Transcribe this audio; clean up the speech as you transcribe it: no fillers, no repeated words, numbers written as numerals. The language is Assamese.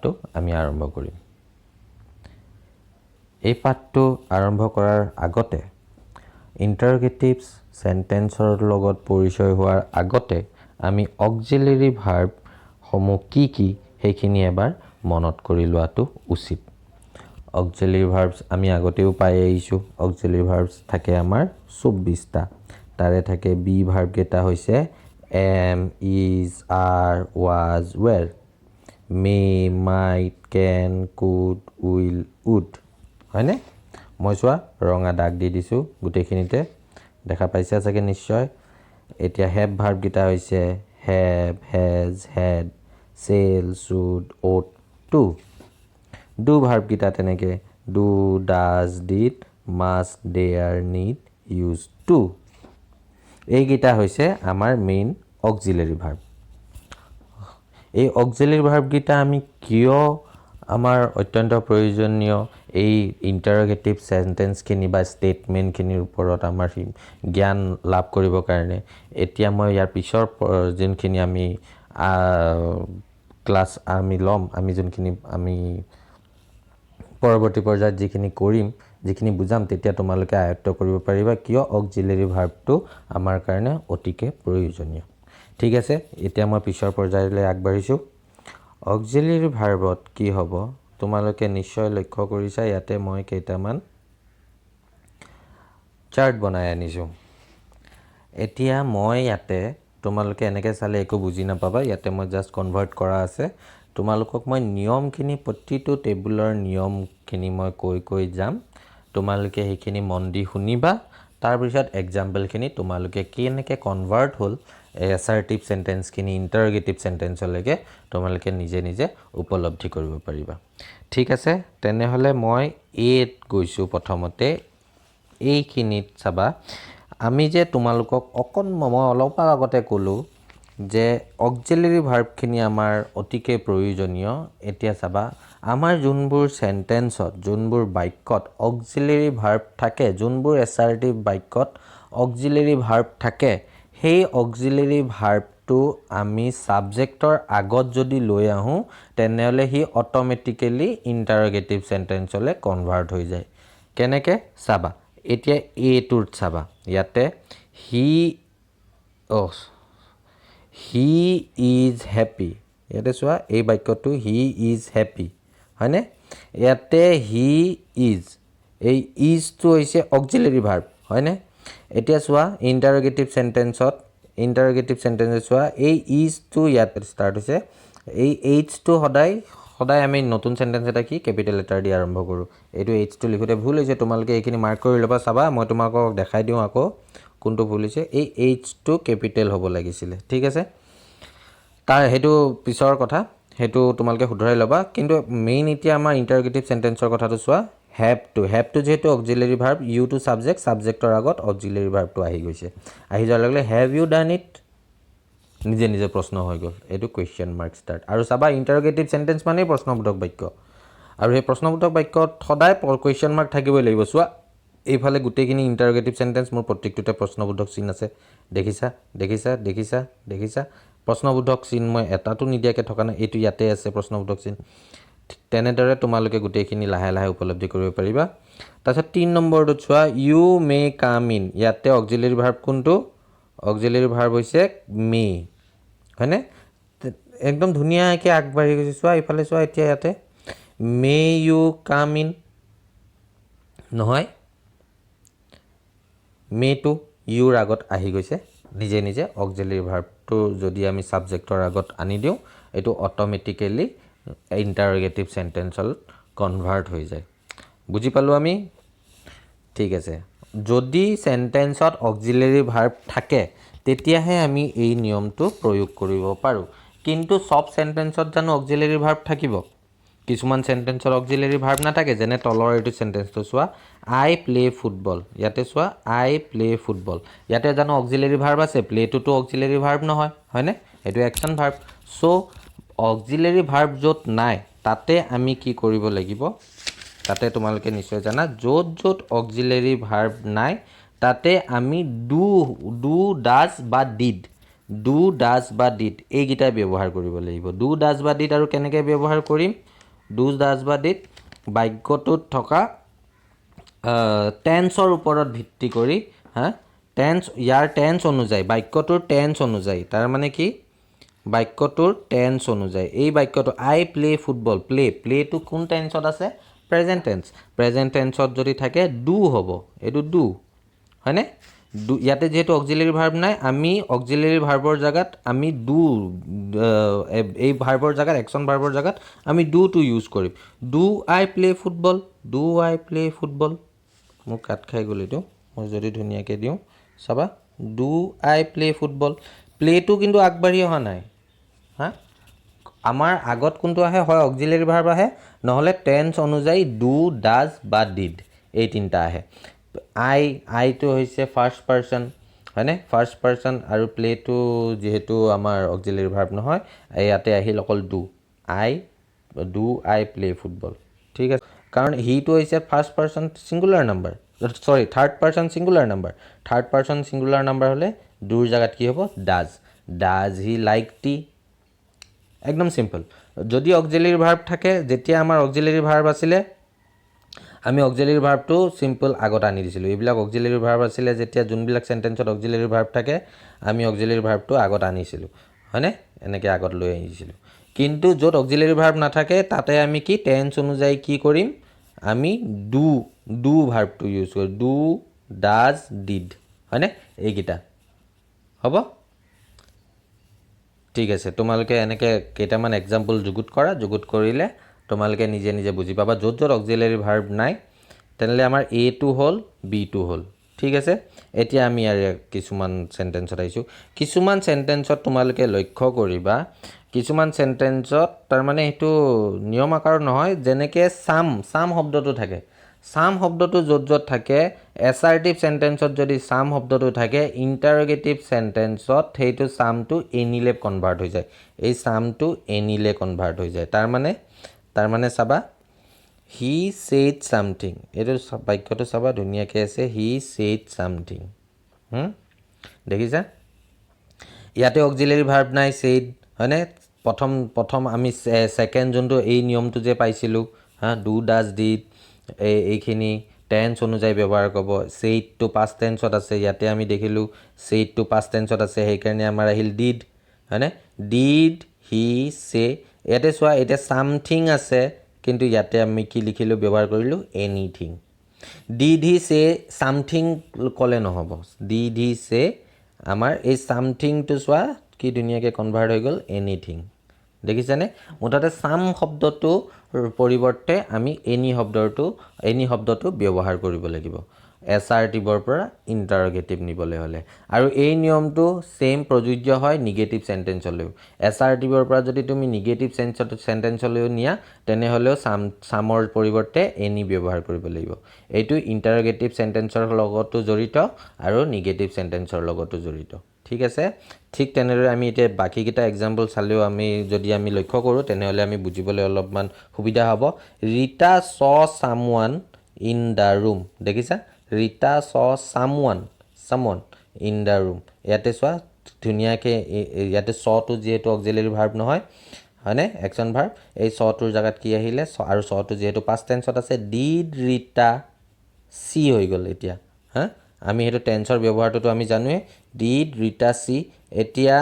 পাঠটো আমি আৰম্ভ কৰিম এই পাঠটো আৰম্ভ কৰাৰ আগতে ইন্টাৰগেটিভছ সেন্টেন্সৰ লগত পৰিচয় হোৱাৰ আগতে আমি অক্সিলাৰি ভাৰ্ব সমূহ কি সেইখিনি এবাৰ মনত কৰি লোৱাটো উচিত অক্সিলাৰি ভাৰ্বছ আমি আগতেও পাই আহিছো অক্সিলাৰি ভাৰ্বছ থাকে আমাৰ 24টা তাৰে থাকে বি ভাৰ্ব কেটা হৈছে am is are was were may might can could will would হয়নে মই চোৱা ৰঙা দাগ দি দিছো গুটেখিনিতে দেখা পাইছা চাগে নিশ্চয় এতিয়া হেভ ভাৰ্ব কেটা হৈছে have has had shall should ought to do verb কেটা তেনেকে do does did must dare need used to এই কেটা হৈছে আমাৰ মেইন অক্সিলাৰি ভাৰ্ব এই অক্সিলাৰি ভাৰ্ব কেটা আমি কিয় আমাৰ অত্যন্ত প্ৰয়োজনীয় এই ইন্টাৰগেটিভ সেন্টেন্স খিনি বা স্টেটমেন্ট খিনিৰ ওপৰত আমাৰ জ্ঞান লাভ কৰিব কাৰণে এতিয়া মই ইয়াৰ পিছৰ যেনখিনি আমি ক্লাস আমি লম আমি যেনখিনি আমি পৰৱৰ্তী পৰ্যায়ত যিখিনি কৰিম যিখিনি বুজাম তেতিয়া তোমালোকে আয়ত্ত কৰিব পাৰিবা কিয় অক্সিলাৰি ভাৰ্বটো আমাৰ কাৰণে অতিকে প্ৰয়োজনীয় ঠিক আছে এতিয়া মই পিছৰ পৰ্যায়লৈ আগবাঢ়িছো অক্সিলাৰি ভাৰ্বত কি হ'ব তোমালোকে নিশ্চয় লক্ষ্য কৰিছা ইয়াতে মই কেইটামান চাৰ্ট বনাই আনিছো এতিয়া মই ইয়াতে তোমালোকে এনেকৈ চালে একো বুজি নাপাবা ইয়াতে মই জাস্ট কনভাৰ্ট কৰা আছে তোমালোকক মই নিয়মখিনি প্ৰতিটো টেবুলৰ নিয়মখিনি মই কৈ যাম তোমালোকে সেইখিনি মন দি শুনিবা তাৰ পিছত এক্সাম্পলখিনি তোমালোকে কেনেকৈ কনভাৰ্ট হ'ল assertive sentence খিনি interrogative sentence লৈকে তোমালোকে নিজে উপলব্ধি কৰিব পাৰিবা ঠিক আছে তেনেহলে মই এত গৈছো প্ৰথমতে এইখিনিত চাবা আমি যে তোমালোকক মই অলপ আগতে ক'লো যে অক্সিলাৰি ভাৰ্ব খিনি আমাৰ অতিকে প্ৰয়োজনীয় এতিয়া চাবা আমাৰ যোনবোৰ সেন্টেন্সত যোনবোৰ বাক্যত অক্সিলাৰি ভাৰ্ব থাকে যোনবোৰ assertive বাক্যত অক্সিলাৰি ভাৰ্ব থাকে সেই অক্সিলাৰি ভাৰ্বটো আমি সাবজেক্টৰ আগত যদি লৈ আহো তেনেহলে হি অটোমেটিক্যালি ইন্টাৰগেটিভ সেন্টেন্সলে কনভাৰ্ট হৈ যায় কেনেকে চাবা এতিয়া এ টুত চাবা ইয়াতে হি ইজ হ্যাপি ইয়াতে চোৱা এই বাক্যটো হি ইজ হ্যাপি হয়নে ইয়াতে হি ইজ এই ইজ টু হৈছে অক্সিলাৰি ভাৰ্ব হয়নে এতিয়া চোৱা ইন্টাৰগেটিভ সেন্টেন্স চোৱা এই ইজ টু ইয়াতে স্টাৰ্ট হৈছে এই এইচ টু সদায় আমি নতুন সেন্টেন্স এটা কি ক্যাপিটেল লেটাৰ দি আৰম্ভ কৰো এইটো এইচ টু লিখোতে ভুল হৈছে তোমালোকে এইখিনি মাৰ্ক কৰি লবা চাবা মই তোমাকক দেখাই দিও আকৌ কোনটো ভুল হৈছে এই এইচ টু ক্যাপিটেল হ'ব লাগিছিল ঠিক আছে তাৰ হেতু পিছৰ কথা হেতু তোমালোকে শুধৰাই লবা কিন্তু মেইন এতিয়া আমাৰ ইন্টাৰগেটিভ সেন্টেন্সৰ কথাটো চোৱা have to যেহেতু অক্সিলাৰি ভাৰ্ব ইউ টু সাবজেক্টৰ আগত অক্সিলাৰি ভাৰ্বটো আহি গৈছে আহি যোৱাৰ লগে have you done it নিজে প্ৰশ্ন হৈ গল এটো কোৱেশ্চন মাৰ্ক স্টাৰ্ট আৰু চাবা ইন্টাৰগেটিভ সেন্টেন্স মানে প্ৰশ্নবোধক বাক্য আৰু এই প্ৰশ্নবোধক বাক্যত সদায় কোৱেশ্চন মাৰ্ক থাকিবই লাগিব চোৱা এইফালে গুটেখিনি ইন্টাৰগেটিভ সেন্টেন্স মোৰ প্ৰত্যেকটোতে প্ৰশ্নবোধক চিন আছে দেখিছা প্ৰশ্নবোধক চিন মই এটাটো নিদিয়াকে থকা না এটো ইয়াতে আছে প্ৰশ্নবোধক চিন তেনেদৰে তোমালোকে গুটেখিনি লাহে উপলব্ধি কৰিব পাৰিবা তাৰছত 3 নম্বৰটো চোৱা ইউ মে কাম ইন ইয়াতে অক্সিলাৰি ভাৰ্ব কোনটো অক্সিলাৰি ভাৰ্ব হৈছে মে হয়নে একদম ধুনিয়াকে আগবাঢ়ি গৈছে চোৱা ইফালে চোৱা এতিয়া ইয়াতে মে ইউ কাম ইন নহয় মে টু ইউৰ আগত আহি গৈছে নিজে অক্সিলাৰি ভাৰ্বটো যদি আমি সাবজেক্টৰ আগত আনি দিও এটো অটোমেটিক্যালি ইন্টাৰগেটিভ সেন্টেন্সল কনভাৰ্ট হৈ যায় বুজি পালো আমি ঠিক আছে যদি সেন্টেন্সত অক্সিলাৰি ভাৰ্ব থাকে তেতিয়াহে আমি এই নিয়মটো প্ৰয়োগ কৰিব পাৰো কিন্তু সব সেন্টেন্সত জানো অক্সিলাৰি ভাৰ্ব থাকিব কিছুমান সেন্টেন্সৰ অক্সিলাৰি ভাৰ্ব নাথাকে যেনে তলৰ এটো সেন্টেন্সটো চোৱা আই প্লে ফুটবল ইয়াতে চোৱা আই প্লে ফুটবল ইয়াতে জানো অক্সিলাৰি ভাৰ্ব আছে প্লে টুটো অক্সিলাৰি ভাৰ্ব নহয় হয়নে এটো অ্যাকশন ভাৰ্ব সো অক্সিলাৰি ভাৰ্ব যত নাই তাতে আমি কি কৰিব লাগিব তাতে তোমালোকে নিশ্চয় জানা যত অক্সিলাৰি ভাৰ্ব নাই তাতে আমি ডু ডাজ বা ডিড ডু ডাজ বা ডিড এইকেইটাই ব্যৱহাৰ কৰিব লাগিব ডু ডাজ বা ডিড আৰু কেনেকৈ ব্যৱহাৰ কৰিম ডু ডাজ বা ডিড বাক্যটোত থকা টেন্সৰ ওপৰত ভিত্তি কৰি টেন্স ইয়াৰ টেন্স অনুযায়ী বাক্যটোৰ টেন্স অনুযায়ী তাৰমানে কি বাক্যটোৰ টেন্স অনুযায়ী এই বাক্যটো আই প্লে ফুটবল প্লেটো কোন টেন্সত আছে প্ৰেজেণ্ট টেন্সত যদি থাকে ডু হ'ব এইটো ডু হয়নে ইয়াতে যেহেতু অক্সিলাৰী ভাৰ্ব নাই আমি অক্সিলাৰী ভাৰ্বৰ জাগাত আমি ডু এই ভাৰ্বৰ জাগাত একশ্যন ভাৰ্বৰ জাগাত আমি ডুটো ইউজ কৰিম ডু আই প্লে ফুটবল মোক কাট খাই গ'ল এইটো মই যদি ধুনীয়াকৈ দিওঁ চাবা do I play football Plato কিন্তু আগবাঢ়ি অহা নাই আমাৰ আগত কোনটো আহে হয় অক্সিলাৰী ভাৰ্ব আহে নহ'লে টেন্স অনুযায়ী ডু ডাজ বা ডিড এই তিনিটা আহে আইটো হৈছে ফাৰ্ষ্ট পাৰ্চন হয়নে ফাৰ্ষ্ট পাৰ্চন আৰু প্লেটো যিহেতু আমাৰ অক্সিলাৰী ভাৰ্ব নহয় ইয়াতে আহিল অকল ডু আই প্লে ফুটবল ঠিক আছে কাৰণ হিটো হৈছে first person singular number third person singular number হ'লে ডুৰ জেগাত কি হ'ব ডাজ হি লাইক টি একদম চিম্পল যদি অক্সিলাৰী ভাৰ্ব থাকে যেতিয়া আমাৰ অক্সিলাৰী ভাৰ্ব আছিলে আমি অক্সিলাৰী ভাৰ্বটো চিম্পল আগত আনি দিছিলোঁ এইবিলাক অক্সিলাৰী ভাৰ্ব আছিলে যেতিয়া যোনবিলাক চেণ্টেন্সত অক্সিলাৰী ভাৰ্ব থাকে আমি অক্সিলাৰী ভাৰ্বটো আগত আনিছিলোঁ হয়নে এনেকৈ আগত লৈ আহিছিলোঁ কিন্তু য'ত অক্সিলাৰী ভাৰ্ব নাথাকে তাতে আমি কি টেন্স অনুযায়ী কি কৰিম আমি ডু ভাৰ্বটো ইউজ কৰিম ডু ডাজ ডিড হয়নে এইকেইটা হ'ব ঠিক আছে তোমালোকে এনেকৈ কেইটামান এক্সাম্পল যুগুত কৰিলে তোমালোকে নিজে নিজে বুজি পাবা য'ত অক্সিলাৰী ভাৰ্ব নাই তেনেহ'লে আমাৰ এটো হ'ল বিটো হ'ল ঠিক আছে এতিয়া আমি আৰু কিছুমান চেণ্টেন্সত আহিছোঁ কিছুমান চেণ্টেন্সত তোমালোকে লক্ষ্য কৰিবা কিছুমান চেণ্টেন্সত তাৰমানে সেইটো নিয়ম আকাৰত নহয় যেনেকৈ চাম শব্দটো থাকে চাম শব্দটো য'ত থাকে এছাৰ্টিভ চেণ্টেন্সত যদি চাম শব্দটো থাকে ইণ্টাৰগেটিভ চেণ্টেন্সত সেইটো চামটো এনিলে কনভাৰ্ট হৈ যায় এই চামটো এনিলে কনভাৰ্ট হৈ যায় তাৰমানে চাবা হি ছেইড ছামথিং এইটো বাক্যটো চাবা ধুনীয়াকৈ আছে হি ছেইড ছামথিং দেখিছা ইয়াতে অক্সিলাৰী ভাৰ্ব নাই ছেইড হয়নে প্ৰথম আমি ছেকেণ্ড যোনটো এই নিয়মটো যে পাইছিলোঁ ডু ডাজ ডিড এইখিনি টেন্স অনুযায়ী ব্যৱহাৰ কৰিব ছেইডটো পাষ্ট টেন্সত আছে ইয়াতে আমি দেখিলোঁ ছেইডটো পাষ্ট টেন্সত আছে সেইকাৰণে আমাৰ আহিল ডিড হয়নে ডিড হি ছে ইয়াতে চোৱা এতিয়া ছামথিং আছে কিন্তু ইয়াতে আমি কি লিখিলোঁ ব্যৱহাৰ কৰিলোঁ এনিথিং ডিড হি ছে ছামথিং ক'লে নহ'ব ডিড হি ছে আমাৰ এই ছামথিংটো চোৱা কি ধুনীয়াকৈ কনভাৰ্ট হৈ গ'ল এনিথিং দেখিছানে মুঠতে চাম শব্দটোৰ পৰিৱৰ্তে আমি এনি শব্দটো ব্যৱহাৰ কৰিব লাগিব এছাৰ্টিভৰ পৰা ইণ্টাৰগেটিভ নিবলৈ হ'লে আৰু এই নিয়মটো ছেম প্ৰযোজ্য হয় নিগেটিভ চেণ্টেন্সলৈও এছাৰ্টিভৰ পৰা যদি তুমি নিগেটিভ চেণ্টেন্সলৈও নিয়া তেনেহ'লেও চামৰ পৰিৱৰ্তে এনি ব্যৱহাৰ কৰিব লাগিব এইটো ইণ্টাৰগেটিভ চেণ্টেন্সৰ লগতো জড়িত আৰু নিগেটিভ চেণ্টেন্সৰ লগতো জড়িত ঠিক আছে ঠিক তেনেদৰে আমি এতিয়া বাকীকেইটা এক্সাম্পল চালেও যদি আমি লক্ষ্য কৰোঁ তেনেহ'লে আমি বুজিবলৈ অলপমান সুবিধা হ'ব ৰীতা চ ছামৱান ইন দ্য ৰুম দেখিছা ৰীতা চ ছামৱান ইন দ্য ৰুম ইয়াতে চোৱা ধুনীয়াকৈ ইয়াতে চটো যিহেতু অক্সিলাৰী ভাৰ্ব নহয় হয়নে একশ্যন ভাৰ্ব এই চটোৰ জেগাত কি আহিলে আৰু চটো যিহেতু পাষ্ট টেন্সত আছে ডিড ৰীতা চি হৈ গ'ল এতিয়া আমি সেইটো টেন্সৰ ব্যৱহাৰটোতো আমি জানোৱে ডিড ৰীতা চি এতিয়া